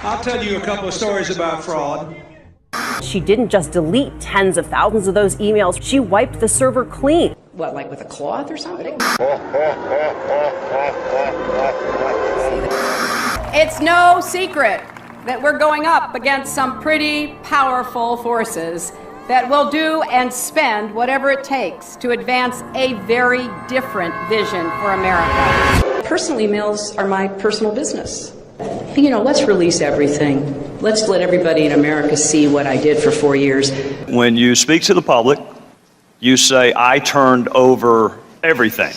I'll tell you a couple of stories about fraud. She didn't just delete tens of thousands of those emails, she wiped the server clean. What, like with a cloth or something? It's no secret that we're going up against some pretty powerful forces that will do and spend whatever it takes to advance a very different vision for America. Personal emails are my personal business. You know, let's release everything. Let's let everybody in America see what I did for 4 years. When you speak to the public, you say, I turned over everything.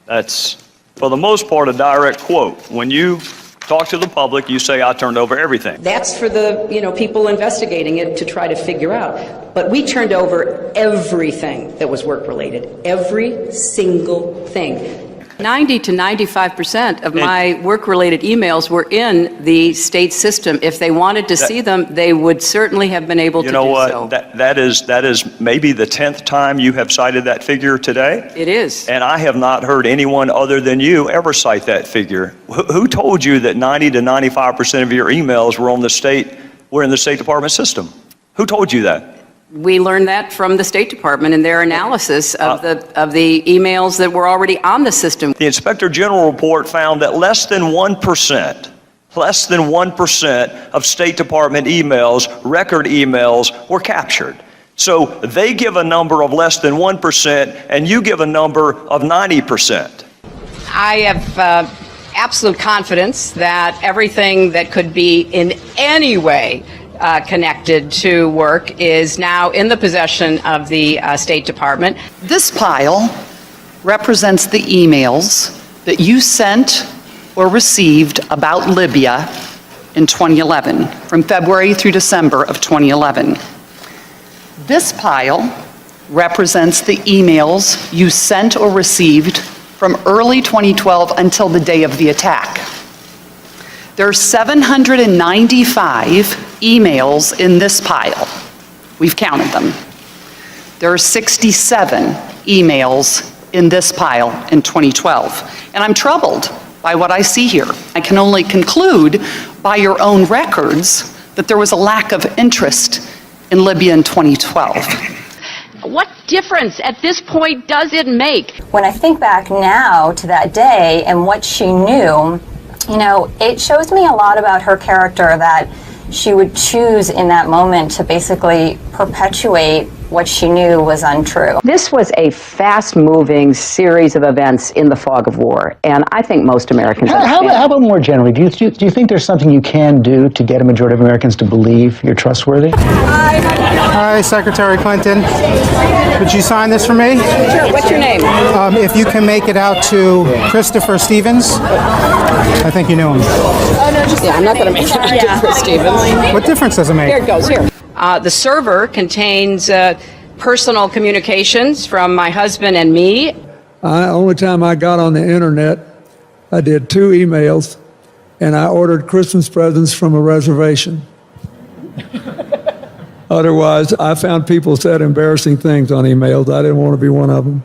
That's, for the most part, a direct quote. When you talk to the public, you say, I turned over everything. That's for the, people investigating it to try to figure out. But we turned over everything that was work-related. Every single thing. 90 to 95% of my work-related emails were in the state system. If they wanted to see them, they would certainly have been able to do so. You know what? That is maybe the 10th time you have cited that figure today. It is. And I have not heard anyone other than you ever cite that figure. Who told you that 90 to 95% of your emails were in the State Department system? Who told you that? We learned that from the State Department in their analysis of the emails that were already on the system. The Inspector General report found that less than 1% of State Department emails, record emails, were captured. So they give a number of less than 1%, and you give a number of 90%. I have absolute confidence that everything that could be in any way connected to work is now in the possession of the State Department. This pile represents the emails that you sent or received about Libya in 2011, from February through December of 2011. This pile represents the emails you sent or received from early 2012 until the day of the attack. There are 795 emails in this pile. We've counted them. There are 67 emails in this pile in 2012. And I'm troubled by what I see here. I can only conclude by your own records that there was a lack of interest in Libya in 2012. What difference at this point does it make? When I think back now to that day and what she knew, it shows me a lot about her character, that she would choose in that moment to basically perpetuate what she knew was untrue. This was a fast-moving series of events in the fog of war, and I think most Americans understand. How about more generally? Do you think there's something you can do to get a majority of Americans to believe you're trustworthy? Hi, Secretary Clinton. Would you sign this for me? Sure. What's your name? If you can make it out to Christopher Stevens. I think you knew him. I'm not going to make it out to Chris Stevens. What difference does it make? Here it goes, here. The server contains personal communications from my husband and me. Only time I got on the internet, I did 2 emails, and I ordered Christmas presents from a reservation. Otherwise, I found people said embarrassing things on emails. I didn't want to be one of them.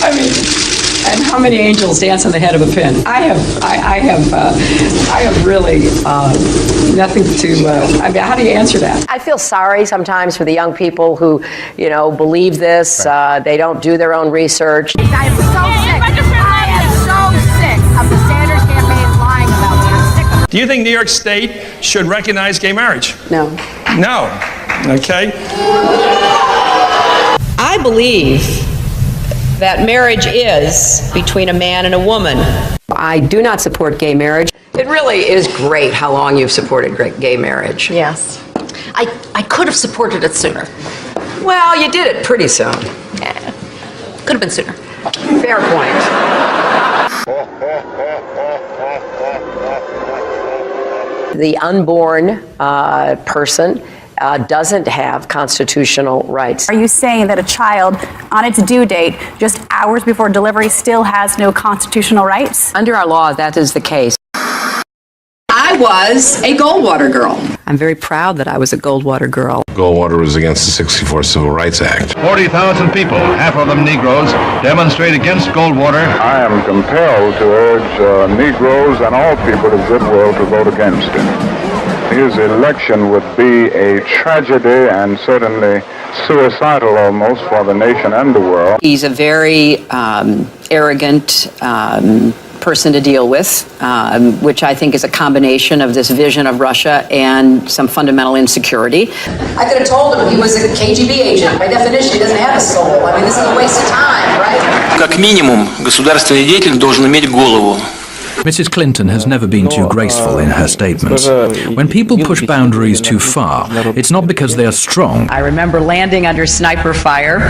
I mean, and how many angels dance on the head of a pin? I have really nothing to. How do you answer that? I feel sorry sometimes for the young people who, believe this. They don't do their own research. I am so sick. I am so sick of the Sanders campaign lying about me. I'm sick of it. Do you think New York State should recognize gay marriage? No. No. Okay. I believe that marriage is between a man and a woman. I do not support gay marriage. It really is great how long you've supported gay marriage. Yes. I could have supported it sooner. Well, you did it pretty soon. Yeah. Could have been sooner. Fair point. The unborn person doesn't have constitutional rights. Are you saying that a child on its due date, just hours before delivery, still has no constitutional rights? Under our law, that is the case. I was a Goldwater girl. I'm very proud that I was a Goldwater girl. Goldwater was against the 64 Civil Rights Act. 40,000 people, half of them Negroes, demonstrate against Goldwater. I am compelled to urge Negroes and all people of goodwill to vote against him. His election would be a tragedy and certainly suicidal almost for the nation and the world. He's a very arrogant person to deal with, which I think is a combination of this vision of Russia and some fundamental insecurity. I could have told him he was a KGB agent. By definition, he doesn't have a soul. I mean, this is a waste of time, right? Как минимум, государственный деятель должен иметь голову. Mrs. Clinton has never been too graceful in her statements. When people push boundaries too far, it's not because they are strong. I remember landing under sniper fire.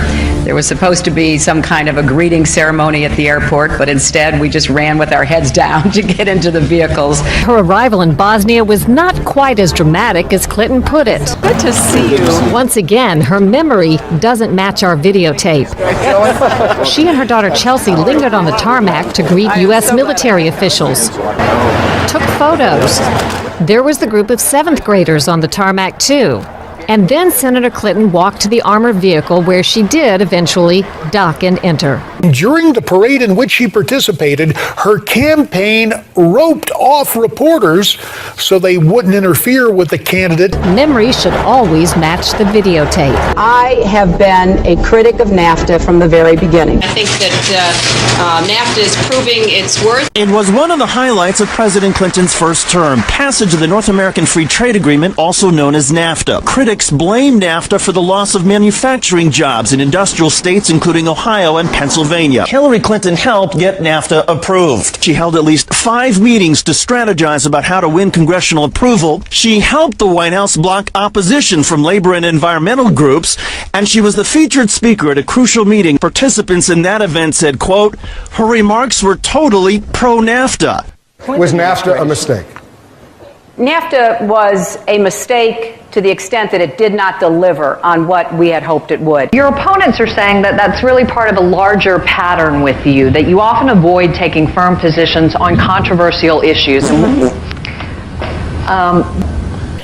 There was supposed to be some kind of a greeting ceremony at the airport, but instead we just ran with our heads down to get into the vehicles. Her arrival in Bosnia was not quite as dramatic as Clinton put it. Good to see you. Once again, her memory doesn't match our videotape. She and her daughter Chelsea lingered on the tarmac to greet U.S. military officials. Took photos. There was the group of 7th graders on the tarmac, too. And then Senator Clinton walked to the armored vehicle where she did eventually dock and enter. During the parade in which she participated, her campaign roped off reporters so they wouldn't interfere with the candidate. Memory should always match the videotape. I have been a critic of NAFTA from the very beginning. I think that NAFTA is proving its worth. It was one of the highlights of President Clinton's first term, passage of the North American Free Trade Agreement, also known as NAFTA. Critics blame NAFTA for the loss of manufacturing jobs in industrial states, including Ohio and Pennsylvania. Hillary Clinton helped get NAFTA approved. She held at least 5 meetings to strategize about how to win congressional approval. She helped the White House block opposition from labor and environmental groups, and she was the featured speaker at a crucial meeting. Participants in that event said, quote, her remarks were totally pro-NAFTA. Was NAFTA a mistake? NAFTA was a mistake to the extent that it did not deliver on what we had hoped it would. Your opponents are saying that that's really part of a larger pattern with you, that you often avoid taking firm positions on controversial issues.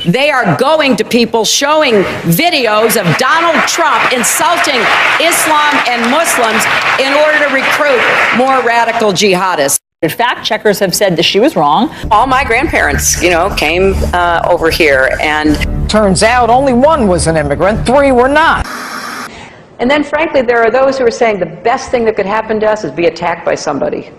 They are going to people showing videos of Donald Trump insulting Islam and Muslims in order to recruit more radical jihadists. Fact checkers have said that she was wrong. All my grandparents, came over here, and turns out only one was an immigrant, 3 were not. And then, frankly, there are those who are saying the best thing that could happen to us is be attacked by somebody.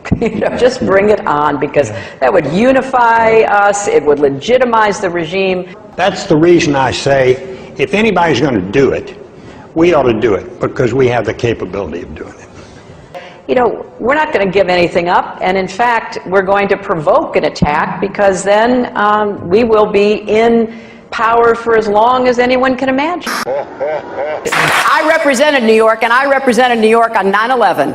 Just bring it on, because that would unify us, it would legitimize the regime. That's the reason I say, if anybody's going to do it, we ought to do it, because we have the capability of doing it. We're not going to give anything up, and in fact, we're going to provoke an attack, because then we will be in power for as long as anyone can imagine. I represented New York, and I represented New York on 9/11.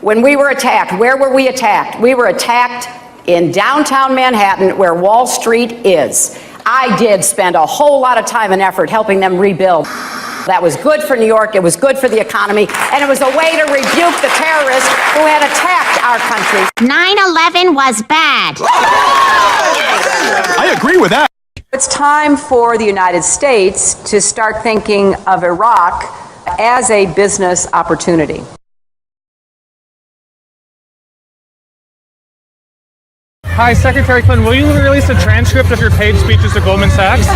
When we were attacked, where were we attacked? We were attacked in downtown Manhattan, where Wall Street is. I did spend a whole lot of time and effort helping them rebuild. That was good for New York, it was good for the economy, and it was a way to rebuke the terrorists who had attacked our country. 9/11 was bad. I agree with that. It's time for the United States to start thinking of Iraq as a business opportunity. Hi, Secretary Clinton, will you release a transcript of your paid speeches to Goldman Sachs?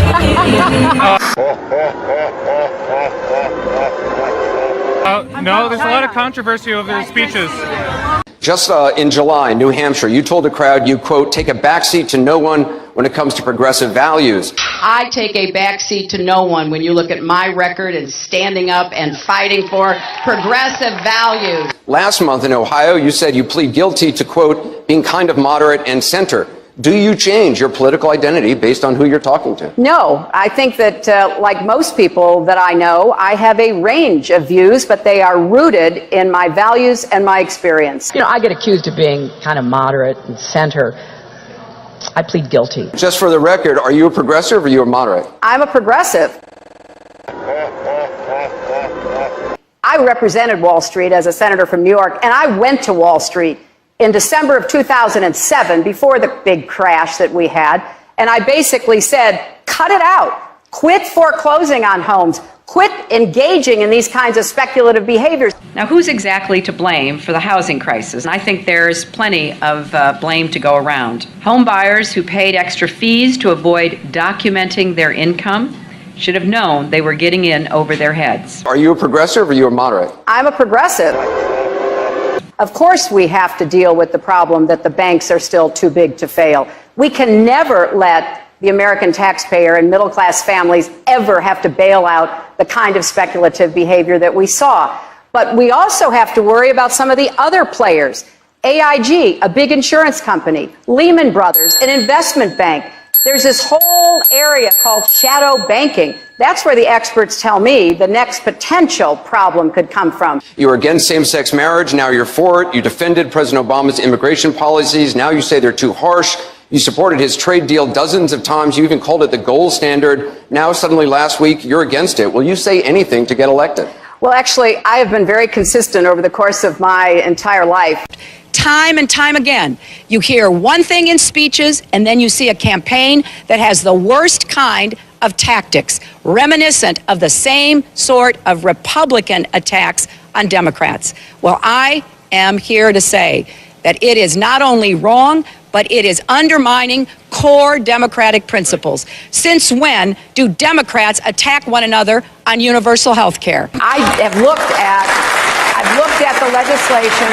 No, there's a lot of controversy over the speeches. Just in July, New Hampshire, you told the crowd you, quote, take a backseat to no one when it comes to progressive values. I take a backseat to no one when you look at my record and standing up and fighting for progressive values. Last month in Ohio, you said you plead guilty to, quote, being kind of moderate and center. Do you change your political identity based on who you're talking to? No, I think that like most people that I know, I have a range of views, but they are rooted in my values and my experience. I get accused of being kind of moderate and center. I plead guilty. Just for the record, are you a progressive or are you a moderate? I'm a progressive. I represented Wall Street as a senator from New York, and I went to Wall Street in December of 2007, before the big crash that we had, And I basically said, cut it out. Quit foreclosing on homes. Quit engaging in these kinds of speculative behaviors. Now, who's exactly to blame for the housing crisis? I think there's plenty of blame to go around. Home buyers who paid extra fees to avoid documenting their income should have known they were getting in over their heads. Are you a progressive or are you a moderate? I'm a progressive. Of course, we have to deal with the problem that the banks are still too big to fail. We can never let the American taxpayer and middle-class families ever have to bail out the kind of speculative behavior that we saw. But we also have to worry about some of the other players. AIG, a big insurance company, Lehman Brothers, an investment bank. There's this whole area called shadow banking. That's where the experts tell me the next potential problem could come from. You were against same-sex marriage, now you're for it. You defended President Obama's immigration policies, now you say they're too harsh. You supported his trade deal dozens of times. You even called it the gold standard. Now, suddenly last week, you're against it. Will you say anything to get elected? Well, actually, I have been very consistent over the course of my entire life. Time and time again, you hear one thing in speeches, and then you see a campaign that has the worst kind of tactics, reminiscent of the same sort of Republican attacks on Democrats. Well, I am here to say that it is not only wrong, but it is undermining core democratic principles. Since when do Democrats attack one another on universal health care? I've looked at the legislation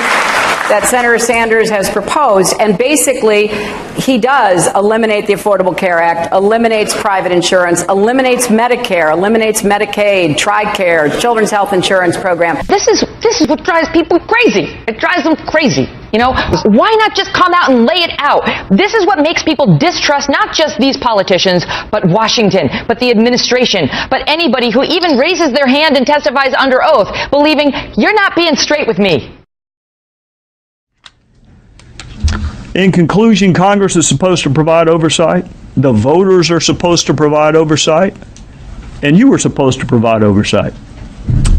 that Senator Sanders has proposed, and basically he does eliminate the Affordable Care Act, eliminates private insurance, eliminates Medicare, eliminates Medicaid, TRICARE, Children's Health Insurance Program. This is what drives people crazy. It drives them crazy. You know, why not just come out and lay it out? This is what makes people distrust not just these politicians, but Washington, but the administration, but anybody who even raises their hand and testifies under oath, believing you're not being straight with me. In conclusion, Congress is supposed to provide oversight. The voters are supposed to provide oversight. And you were supposed to provide oversight.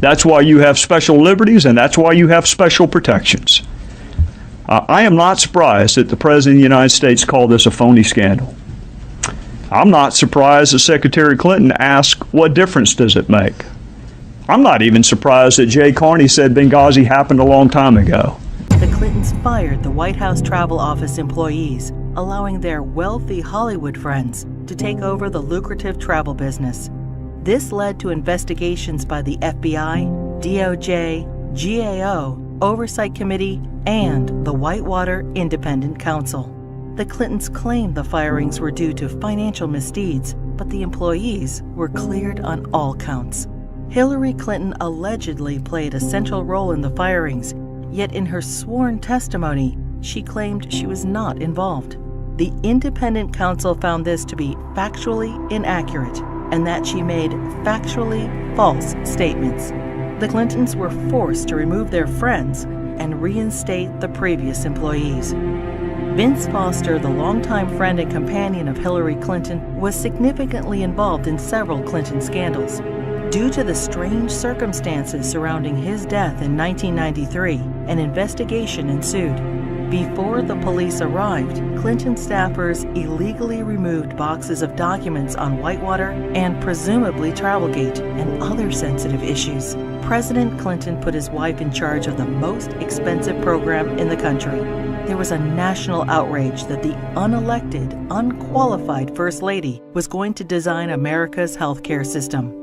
That's why you have special liberties, and that's why you have special protections. I am not surprised that the President of the United States called this a phony scandal. I'm not surprised that Secretary Clinton asked, what difference does it make? I'm not even surprised that Jay Carney said Benghazi happened a long time ago. The Clintons fired the White House Travel Office employees, allowing their wealthy Hollywood friends to take over the lucrative travel business. This led to investigations by the FBI, DOJ, GAO, Oversight Committee, and the Whitewater Independent Counsel. The Clintons claimed the firings were due to financial misdeeds, but the employees were cleared on all counts. Hillary Clinton allegedly played a central role in the firings, yet in her sworn testimony, she claimed she was not involved. The independent counsel found this to be factually inaccurate and that she made factually false statements. The Clintons were forced to remove their friends and reinstate the previous employees. Vince Foster, the longtime friend and companion of Hillary Clinton, was significantly involved in several Clinton scandals. Due to the strange circumstances surrounding his death in 1993, an investigation ensued. Before the police arrived, Clinton staffers illegally removed boxes of documents on Whitewater and presumably Travelgate and other sensitive issues. President Clinton put his wife in charge of the most expensive program in the country. There was a national outrage that the unelected, unqualified First Lady was going to design America's healthcare system.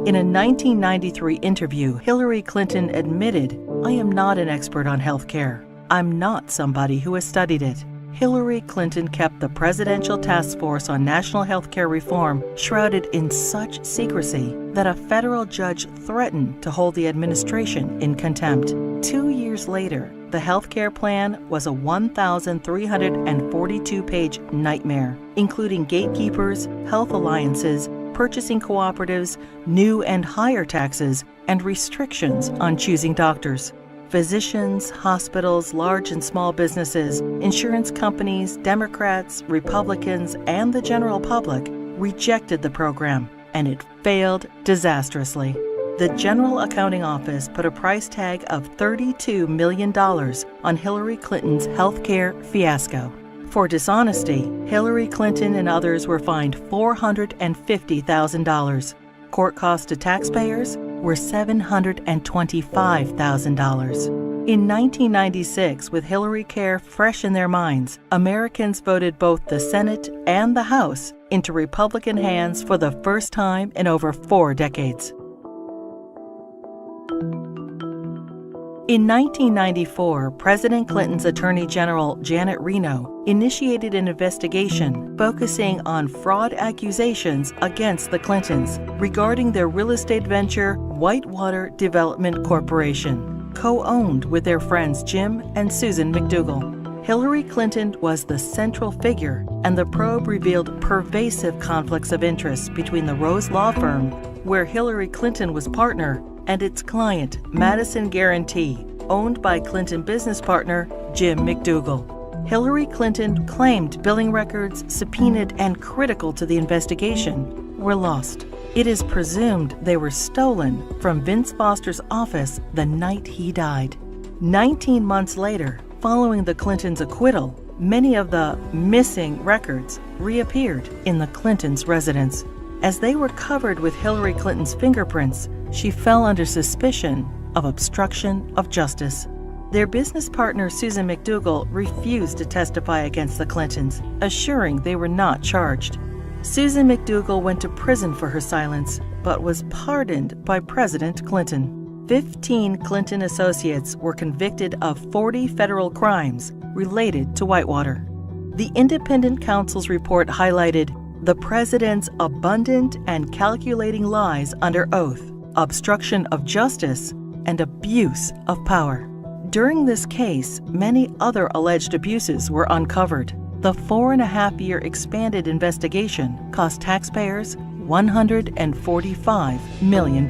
In a 1993 interview, Hillary Clinton admitted, "I am not an expert on healthcare. I'm not somebody who has studied it." Hillary Clinton kept the Presidential Task Force on National Healthcare Reform shrouded in such secrecy that a federal judge threatened to hold the administration in contempt. 2 years later, the healthcare plan was a 1,342-page nightmare, including gatekeepers, health alliances, purchasing cooperatives, new and higher taxes, and restrictions on choosing doctors. Physicians, hospitals, large and small businesses, insurance companies, Democrats, Republicans, and the general public rejected the program, and it failed disastrously. The General Accounting Office put a price tag of $32 million on Hillary Clinton's healthcare fiasco. For dishonesty, Hillary Clinton and others were fined $450,000. Court costs to taxpayers were $725,000. In 1996, with Hillary Care fresh in their minds, Americans voted both the Senate and the House into Republican hands for the first time in over 4 decades. In 1994, President Clinton's Attorney General Janet Reno initiated an investigation focusing on fraud accusations against the Clintons regarding their real estate venture, Whitewater Development Corporation, co-owned with their friends Jim and Susan McDougal. Hillary Clinton was the central figure, and the probe revealed pervasive conflicts of interest between the Rose Law Firm, where Hillary Clinton was partner, and its client, Madison Guaranty, owned by Clinton business partner Jim McDougal. Hillary Clinton claimed billing records subpoenaed and critical to the investigation were lost. It is presumed they were stolen from Vince Foster's office the night he died. 19 months later, following the Clintons' acquittal, many of the missing records reappeared in the Clintons' residence. As they were covered with Hillary Clinton's fingerprints, she fell under suspicion of obstruction of justice. Their business partner, Susan McDougal, refused to testify against the Clintons, assuring they were not charged. Susan McDougal went to prison for her silence, but was pardoned by President Clinton. 15 Clinton associates were convicted of 40 federal crimes related to Whitewater. The independent counsel's report highlighted the president's abundant and calculating lies under oath, obstruction of justice, and abuse of power. During this case, many other alleged abuses were uncovered. The 4.5-year expanded investigation cost taxpayers $145 million.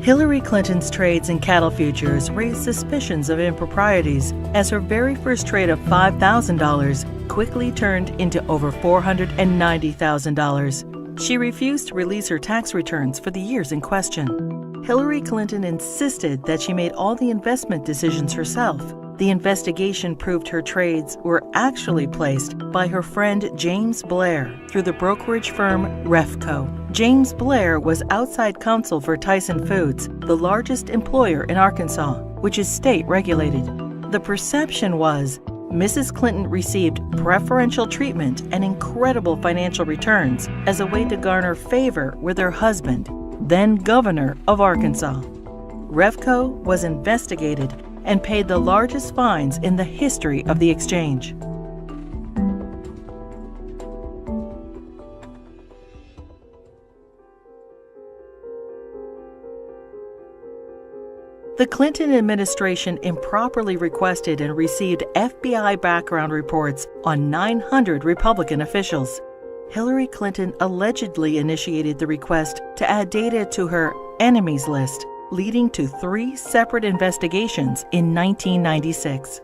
Hillary Clinton's trades in cattle futures raised suspicions of improprieties as her very first trade of $5,000 quickly turned into over $490,000. She refused to release her tax returns for the years in question. Hillary Clinton insisted that she made all the investment decisions herself. The investigation proved her trades were actually placed by her friend James Blair through the brokerage firm Refco. James Blair was outside counsel for Tyson Foods, the largest employer in Arkansas, which is state regulated. The perception was Mrs. Clinton received preferential treatment and incredible financial returns as a way to garner favor with her husband, then governor of Arkansas. Refco was investigated and paid the largest fines in the history of the exchange. The Clinton administration improperly requested and received FBI background reports on 900 Republican officials. Hillary Clinton allegedly initiated the request to add data to her enemies list, leading to 3 separate investigations in 1996.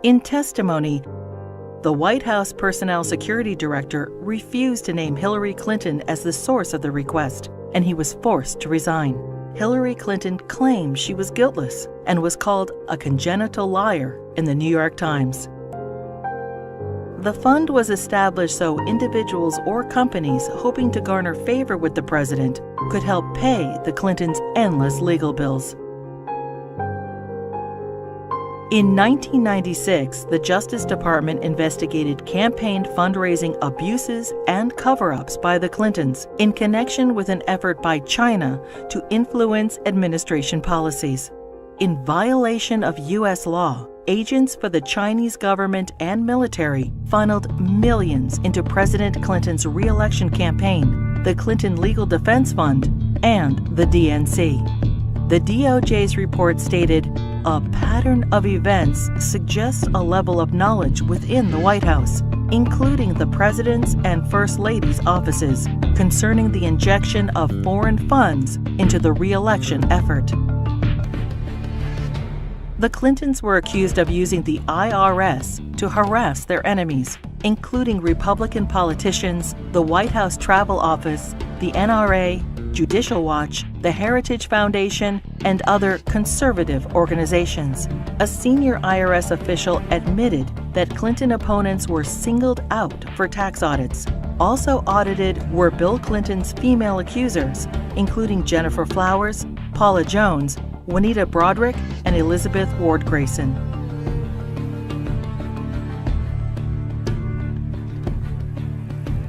In testimony, the White House Personnel Security Director refused to name Hillary Clinton as the source of the request, and he was forced to resign. Hillary Clinton claimed she was guiltless and was called a congenital liar in the New York Times. The fund was established so individuals or companies hoping to garner favor with the president could help pay the Clintons' endless legal bills. In 1996, the Justice Department investigated campaign fundraising abuses and cover-ups by the Clintons in connection with an effort by China to influence administration policies. In violation of U.S. law, agents for the Chinese government and military funneled millions into President Clinton's re-election campaign, the Clinton Legal Defense Fund, and the DNC. The DOJ's report stated, "A pattern of events suggests a level of knowledge within the White House, including the President's and First Lady's offices, concerning the injection of foreign funds into the re-election effort." The Clintons were accused of using the IRS to harass their enemies, including Republican politicians, the White House Travel Office, the NRA, Judicial Watch, the Heritage Foundation, and other conservative organizations. A senior IRS official admitted that Clinton opponents were singled out for tax audits. Also audited were Bill Clinton's female accusers, including Jennifer Flowers, Paula Jones, Juanita Broderick, and Elizabeth Ward Grayson.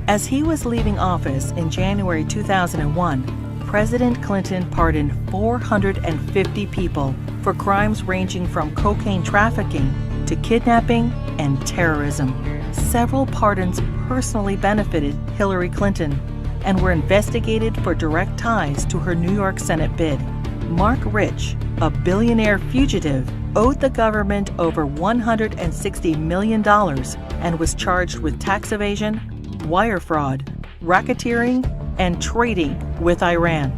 As he was leaving office in January 2001, President Clinton pardoned 450 people for crimes ranging from cocaine trafficking to kidnapping and terrorism. Several pardons personally benefited Hillary Clinton and were investigated for direct ties to her New York Senate bid. Mark Rich, a billionaire fugitive, owed the government over $160 million and was charged with tax evasion, wire fraud, racketeering, and trading with Iran.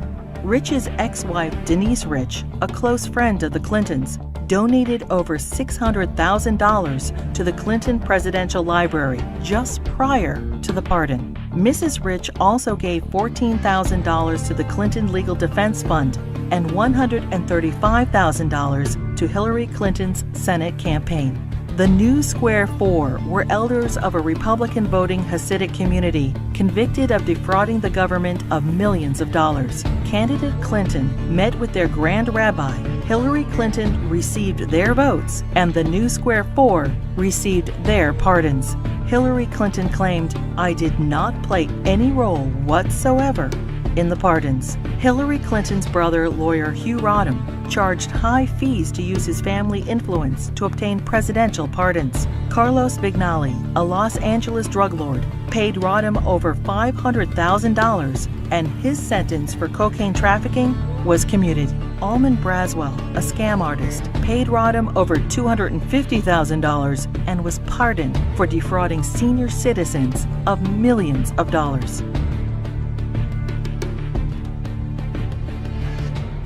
Rich's ex-wife, Denise Rich, a close friend of the Clintons, donated over $600,000 to the Clinton Presidential Library just prior to the pardon. Mrs. Rich also gave $14,000 to the Clinton Legal Defense Fund and $135,000 to Hillary Clinton's Senate campaign. The New Square Four were elders of a Republican voting Hasidic community convicted of defrauding the government of millions of dollars. Candidate Clinton met with their grand rabbi. Hillary Clinton received their votes, and the New Square Four received their pardons. Hillary Clinton claimed, "I did not play any role whatsoever in the pardons." Hillary Clinton's brother, lawyer Hugh Rodham, charged high fees to use his family influence to obtain presidential pardons. Carlos Vignali, a Los Angeles drug lord, paid Rodham over $500,000, and his sentence for cocaine trafficking was commuted. Almond Braswell, a scam artist, paid Rodham over $250,000 and was pardoned for defrauding senior citizens of millions of dollars.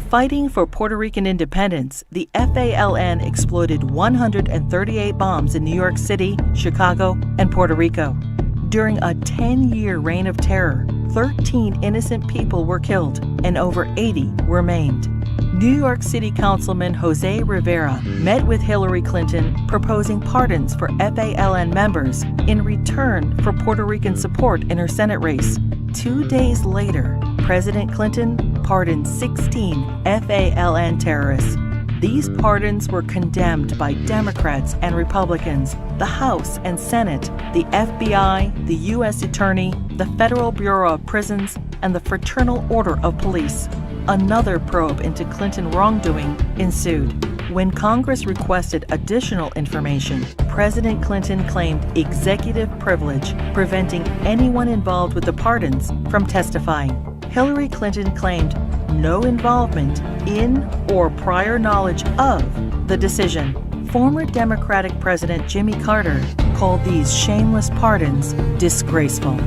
Fighting for Puerto Rican independence, the FALN exploded 138 bombs in New York City, Chicago, and Puerto Rico. During a 10-year reign of terror, 13 innocent people were killed and over 80 were maimed. New York City Councilman Jose Rivera met with Hillary Clinton proposing pardons for FALN members in return for Puerto Rican support in her Senate race. 2 days later, President Clinton pardoned 16 FALN terrorists. These pardons were condemned by Democrats and Republicans, the House and Senate, the FBI, the U.S. Attorney, the Federal Bureau of Prisons, and the Fraternal Order of Police. Another probe into Clinton wrongdoing ensued. When Congress requested additional information, President Clinton claimed executive privilege, preventing anyone involved with the pardons from testifying. Hillary Clinton claimed no involvement in or prior knowledge of the decision. Former Democratic President Jimmy Carter called these shameless pardons disgraceful.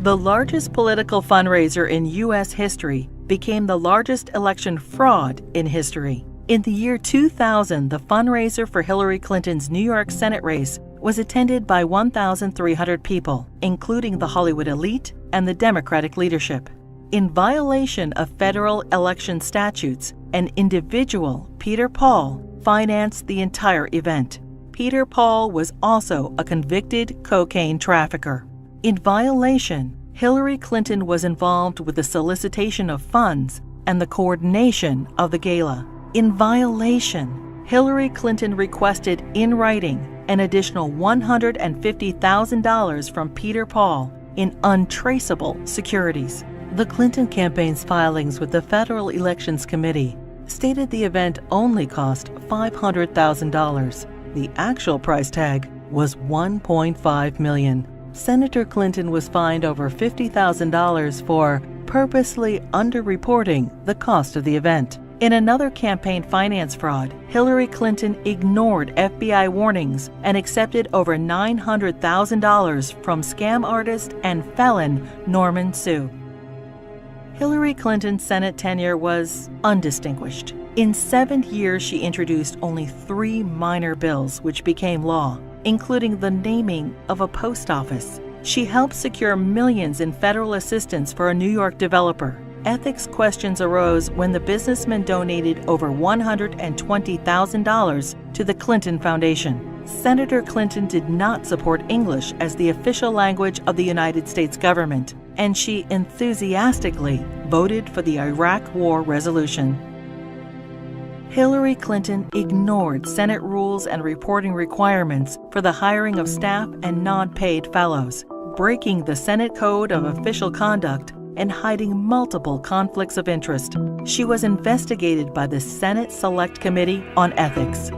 The largest political fundraiser in U.S. history became the largest election fraud in history. In the year 2000, the fundraiser for Hillary Clinton's New York Senate race was attended by 1,300 people, including the Hollywood elite and the Democratic leadership. In violation of federal election statutes, an individual, Peter Paul, financed the entire event. Peter Paul was also a convicted cocaine trafficker. In violation, Hillary Clinton was involved with the solicitation of funds and the coordination of the gala. In violation, Hillary Clinton requested in writing an additional $150,000 from Peter Paul in untraceable securities. The Clinton campaign's filings with the Federal Elections Committee stated the event only cost $500,000. The actual price tag was $1.5 million. Senator Clinton was fined over $50,000 for purposely underreporting the cost of the event. In another campaign finance fraud, Hillary Clinton ignored FBI warnings and accepted over $900,000 from scam artist and felon Norman Sue. Hillary Clinton's Senate tenure was undistinguished. In 7 years, she introduced only 3 minor bills which became law, including the naming of a post office She helped secure millions in federal assistance for a New York developer. Ethics questions arose when the businessman donated over $120,000 to the Clinton Foundation. Senator Clinton did not support English as the official language of the United States government, and she enthusiastically voted for the Iraq War resolution. Hillary Clinton ignored Senate rules and reporting requirements for the hiring of staff and non-paid fellows, breaking the Senate Code of Official Conduct and hiding multiple conflicts of interest. She was investigated by the Senate Select Committee on Ethics.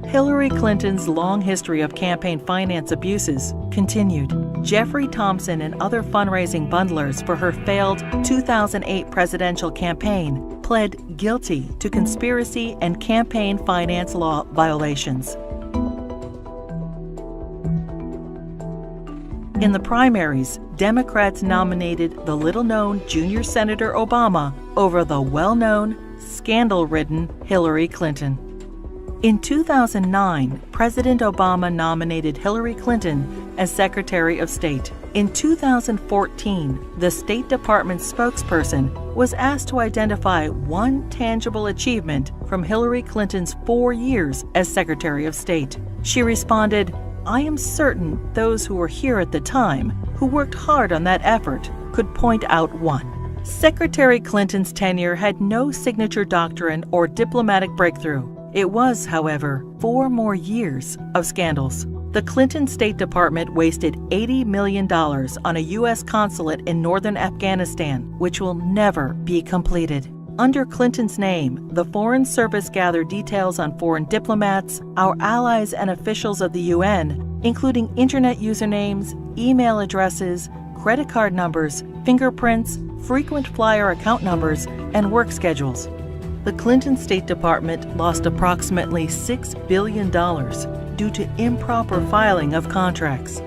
Hillary Clinton's long history of campaign finance abuses continued. Jeffrey Thompson and other fundraising bundlers for her failed 2008 presidential campaign pled guilty to conspiracy and campaign finance law violations. In the primaries, Democrats nominated the little-known junior Senator Obama over the well-known, scandal-ridden Hillary Clinton. In 2009, President Obama nominated Hillary Clinton as Secretary of State. In 2014, the State Department spokesperson was asked to identify one tangible achievement from Hillary Clinton's 4 years as Secretary of State. She responded, "I am certain those who were here at the time, who worked hard on that effort, could point out one." Secretary Clinton's tenure had no signature doctrine or diplomatic breakthrough. It was, however, 4 more years of scandals. The Clinton State Department wasted $80 million on a U.S. consulate in northern Afghanistan, which will never be completed. Under Clinton's name, the Foreign Service gathered details on foreign diplomats, our allies and officials of the UN, including internet usernames, email addresses, credit card numbers, fingerprints, frequent flyer account numbers, and work schedules. The Clinton State Department lost approximately $6 billion due to improper filing of contracts.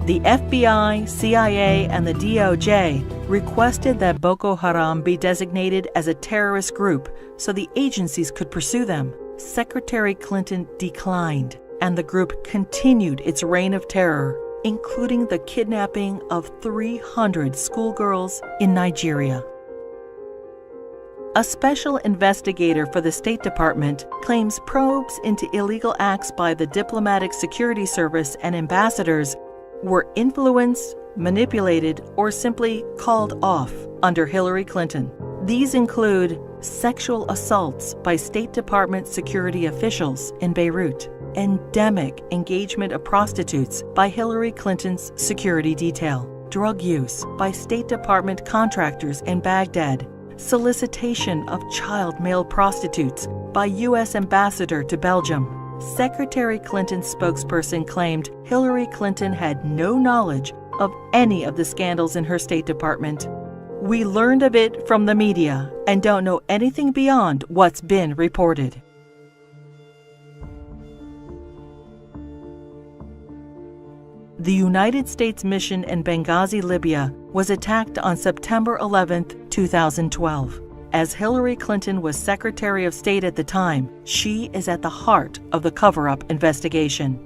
The FBI, CIA, and the DOJ requested that Boko Haram be designated as a terrorist group so the agencies could pursue them. Secretary Clinton declined, and the group continued its reign of terror, including the kidnapping of 300 schoolgirls in Nigeria. A special investigator for the State Department claims probes into illegal acts by the Diplomatic Security Service and ambassadors were influenced, manipulated, or simply called off under Hillary Clinton. These include sexual assaults by State Department security officials in Beirut, endemic engagement of prostitutes by Hillary Clinton's security detail, drug use by State Department contractors in Baghdad, solicitation of child male prostitutes by U.S. Ambassador to Belgium. Secretary Clinton's spokesperson claimed Hillary Clinton had no knowledge of any of the scandals in her State Department. "We learned of it from the media and don't know anything beyond what's been reported." The United States mission in Benghazi, Libya, was attacked on September 11, 2012. As Hillary Clinton was Secretary of State at the time, she is at the heart of the cover-up investigation.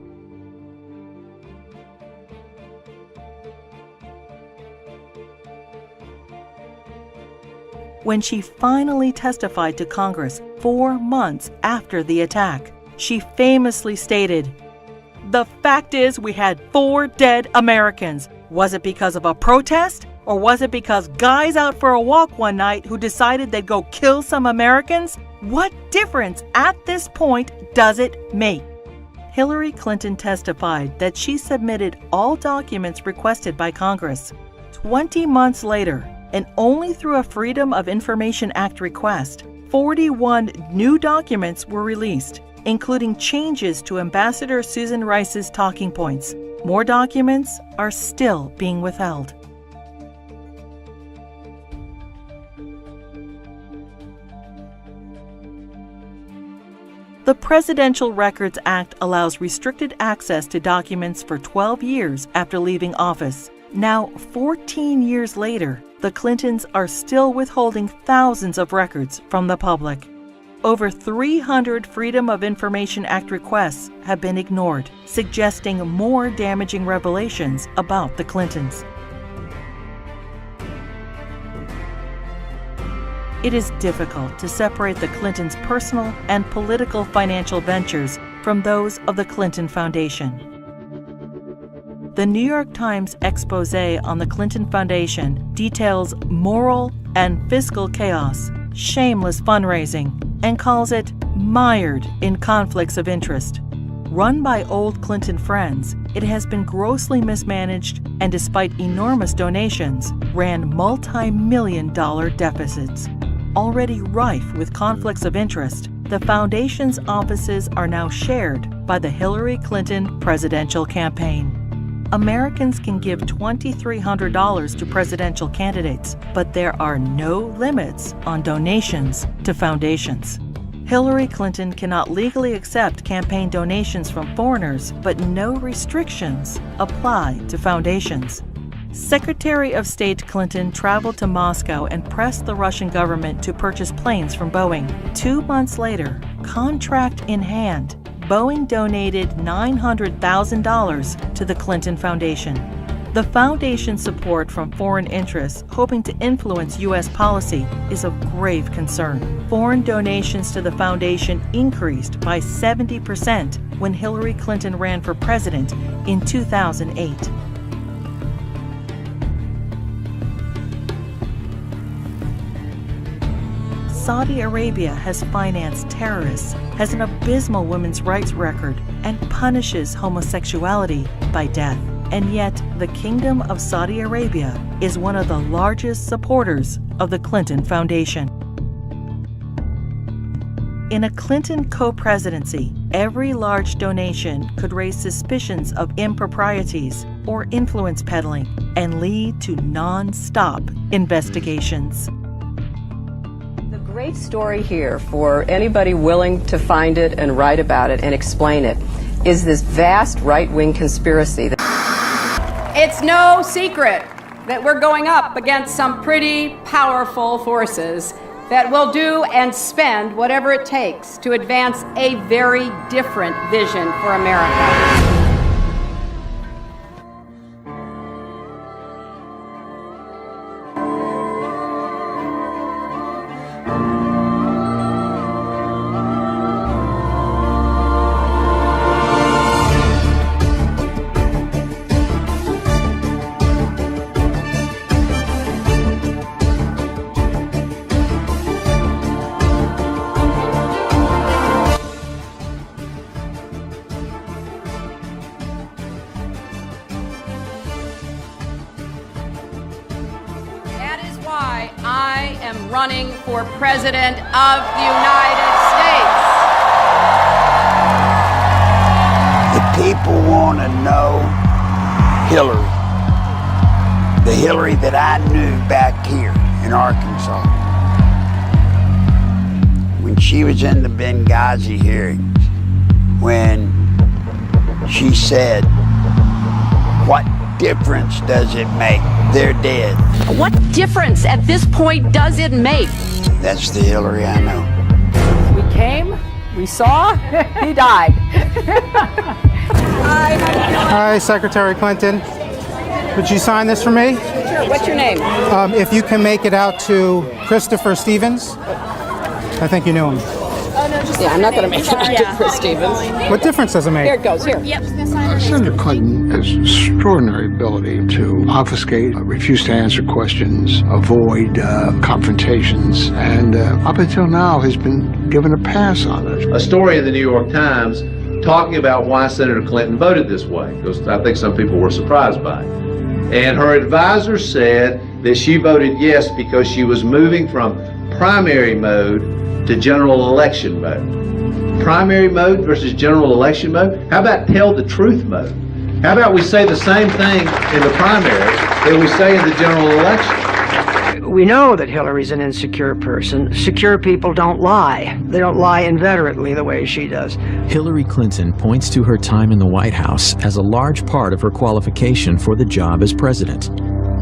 When she finally testified to Congress 4 months after the attack, she famously stated, "The fact is we had 4 dead Americans. Was it because of a protest? Or was it because guys out for a walk one night who decided they'd go kill some Americans? What difference at this point does it make?" Hillary Clinton testified that she submitted all documents requested by Congress. 20 months later, and only through a Freedom of Information Act request, 41 new documents were released, including changes to Ambassador Susan Rice's talking points. More documents are still being withheld. The Presidential Records Act allows restricted access to documents for 12 years after leaving office. Now, 14 years later, the Clintons are still withholding thousands of records from the public. Over 300 Freedom of Information Act requests have been ignored, suggesting more damaging revelations about the Clintons. It is difficult to separate the Clintons' personal and political financial ventures from those of the Clinton Foundation. The New York Times expose on the Clinton Foundation details moral and fiscal chaos, shameless fundraising, and calls it mired in conflicts of interest. Run by old Clinton friends, it has been grossly mismanaged and, despite enormous donations, ran multi-million-dollar deficits. Already rife with conflicts of interest, the foundation's offices are now shared by the Hillary Clinton presidential campaign. Americans can give $2,300 to presidential candidates, but there are no limits on donations to foundations. Hillary Clinton cannot legally accept campaign donations from foreigners, but no restrictions apply to foundations. Secretary of State Clinton traveled to Moscow and pressed the Russian government to purchase planes from Boeing. 2 months later, contract in hand, Boeing donated $900,000 to the Clinton Foundation. The foundation's support from foreign interests hoping to influence U.S. policy is of grave concern. Foreign donations to the foundation increased by 70% when Hillary Clinton ran for president in 2008. Saudi Arabia has financed terrorists, has an abysmal women's rights record, and punishes homosexuality by death. And yet, the Kingdom of Saudi Arabia is one of the largest supporters of the Clinton Foundation. In a Clinton co-presidency, every large donation could raise suspicions of improprieties or influence peddling and lead to non-stop investigations. Great story here for anybody willing to find it and write about it and explain it is this vast right-wing conspiracy. It's no secret that we're going up against some pretty powerful forces that will do and spend whatever it takes to advance a very different vision for America. I am running for President of the United States. The people want to know Hillary. The Hillary that I knew back here in Arkansas. When she was in the Benghazi hearings, when she said, "What difference does it make? They're dead." What difference at this point does it make? That's the Hillary I know. We came, we saw, he died. Hi, Secretary Clinton. Would you sign this for me? Sure. What's your name? If you can make it out to Christopher Stevens. I think you knew him. Yeah, I'm not going to make it out to Chris Stevens. What difference does it make? Here it goes, here. Yep. Senator Clinton has extraordinary ability to obfuscate, refuse to answer questions, avoid confrontations, and up until now has been given a pass on it. A story in the New York Times talking about why Senator Clinton voted this way, because I think some people were surprised by it. And her advisor said that she voted yes because she was moving from primary mode to general election mode. Primary mode versus general election mode? How about tell the truth mode? How about we say the same thing in the primary that we say in the general election? We know that Hillary's an insecure person. Secure people don't lie. They don't lie inveterately the way she does. Hillary Clinton points to her time in the White House as a large part of her qualification for the job as president.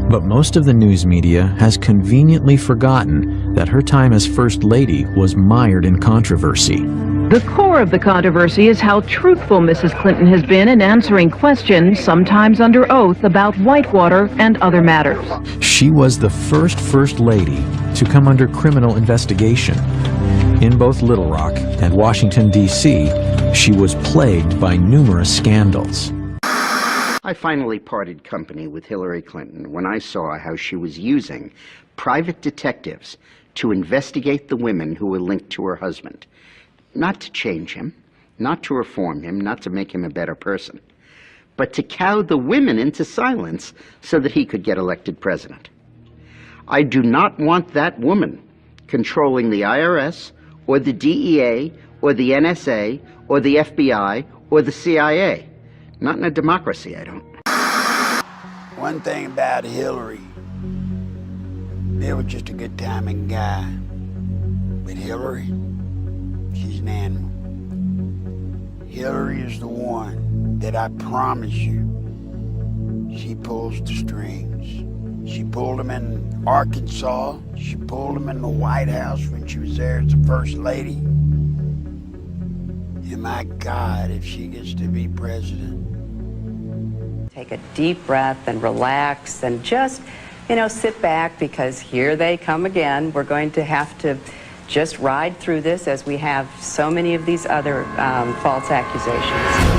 But most of the news media has conveniently forgotten that her time as First Lady was mired in controversy. The core of the controversy is how truthful Mrs. Clinton has been in answering questions, sometimes under oath, about Whitewater and other matters. She was the First Lady to come under criminal investigation. In both Little Rock and Washington, D.C., she was plagued by numerous scandals. I finally parted company with Hillary Clinton when I saw how she was using private detectives to investigate the women who were linked to her husband. Not to change him, not to reform him, not to make him a better person, but to cow the women into silence so that he could get elected president. I do not want that woman controlling the IRS or the DEA or the NSA or the FBI or the CIA. Not in a democracy, I don't. One thing about Hillary, Bill was just a good timing guy. But Hillary, she's an animal. Hillary is the one that I promise you, she pulls the strings. She pulled them in Arkansas. She pulled them in the White House when she was there as the First Lady. And my God, if she gets to be president. Take a deep breath and relax and just, sit back, because here they come again. We're going to have to just ride through this as we have so many of these other false accusations.